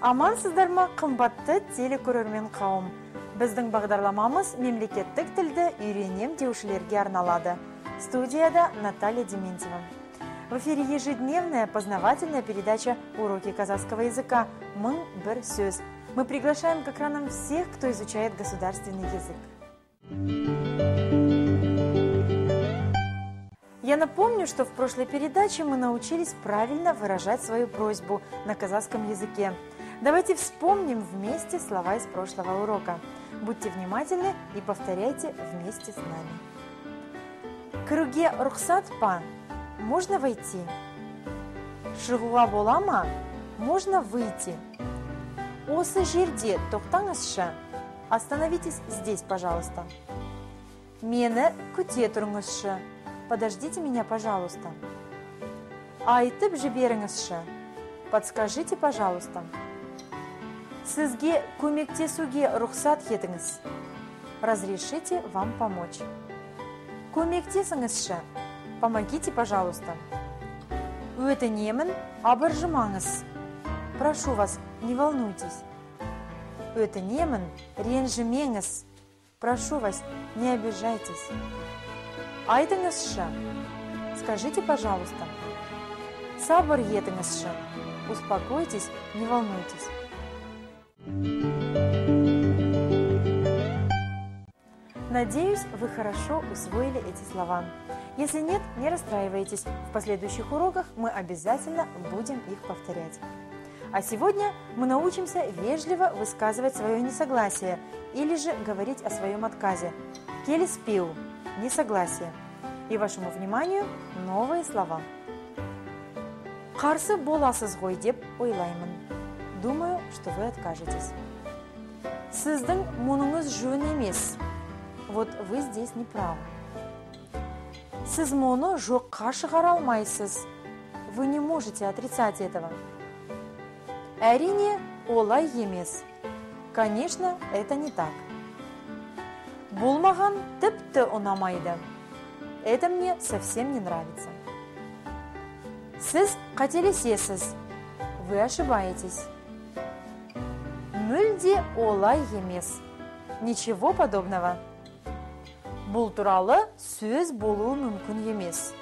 Амансыздар ма, қымбатты телекөрермен қауым. Біздің бағдарламамыз мемлекеттік тілді үйренем деушілерге арналады. Студияда Наталья Дементьева. В эфире ежедневная познавательная передача «Уроки казахского языка. Мың бір сөз». Мы приглашаем к экранам всех, кто изучает государственный язык. Я напомню, что в прошлой передаче мы научились правильно выражать свою просьбу на казахском языке. Давайте вспомним вместе слова из прошлого урока. Будьте внимательны и повторяйте вместе с нами. Кіруге рұқсат па? Можно войти. Шығуға бола ма? Можно выйти. Осы жерде тоқтаңызшы. Остановитесь здесь, пожалуйста. Мені күте тұрыңызшы. Подождите меня, пожалуйста. Айтып жіберіңізші. Подскажите, пожалуйста. Сізге көмектесуге рұқсат етіңіз. Разрешите вам помочь. Көмектесіңізші. Помогите, пожалуйста. Өтінемін, абыржымаңыз. Прошу вас, не волнуйтесь. Өтінемін, ренжімеңіз. Прошу вас, не обижайтесь. Айтыңызшы. Скажите, пожалуйста. Сабыр етіңізші. Успокойтесь, не волнуйтесь. Надеюсь, вы хорошо усвоили эти слова. Если нет, не расстраивайтесь. В последующих уроках мы обязательно будем их повторять. А сегодня мы научимся вежливо высказывать свое несогласие или же говорить о своем отказе. Келіспеу – несогласие. И вашему вниманию новые слова. Қарсы боласыз ғой деп ойлаймын. Думаю, что вы откажетесь. Сіздің мұныңыз жөн емес. Вот вы здесь не правы. Сіз мұны жоққа шығара алмайсыз. Вы не можете отрицать этого. Әрине, олай емес. Конечно, это не так. Бұл маған тіпті ұнамайды. Это мне совсем не нравится. Сіз қателесесіз. Вы ошибаетесь. Мүлде олай емес. Ничего подобного. Бұл туралы сөз болуы мүмкін емес.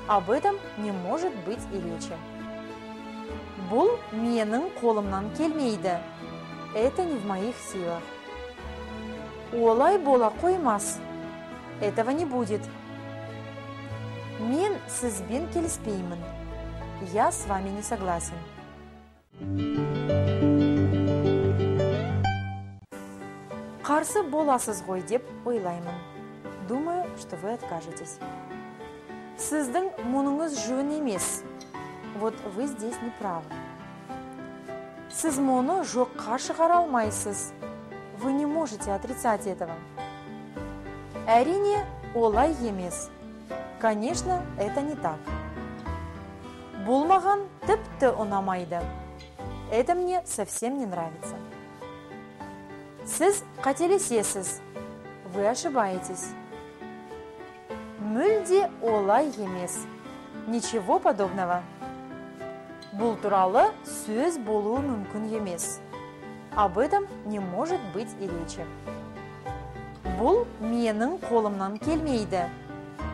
Об этом не может быть и речи. Бұл менің қолымнан келмейді. Это не в моих силах. Олай бола қоймас. Этого не будет. Мен сізбен келіспеймін. Я с вами не согласен. Қарсы боласыз ғой деп ойлаймын. Думаю, что вы откажетесь. Сіздің мұныңыз жөн емес. Вот вы здесь не правы. Сіз мұны жоққа шығара алмайсыз. Вы не можете отрицать этого. Әрине, олай емес. Конечно, это не так. Бұл маған тіпті ұнамайды. Это мне совсем не нравится. Сіз қателесесіз. Вы ошибаетесь. Мүлде олай емес. Ничего подобного. Бұл туралы сөз болуы мүмкін емес. Об этом не может быть и речи. Бұл менің қолымнан келмейді.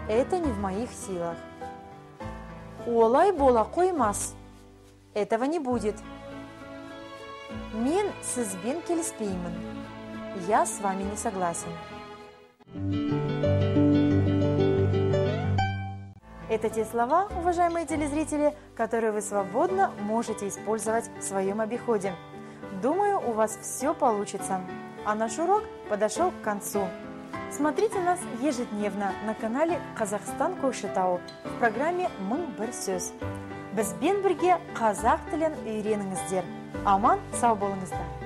Это не в моих силах. Олай бола қоймас. Этого не будет. Мен сізбен келіспеймін. Я с вами не согласен. Это те слова, уважаемые телезрители, которые вы свободно можете использовать в своем обиходе. Думаю, у вас все получится. А наш урок подошел к концу. Смотрите нас ежедневно на канале Казахстан Көкшетау в программе «Мың бір сөз». Бізбен бірге қазақ тілін үйреніңіздер. Аман, сау болыңыздар.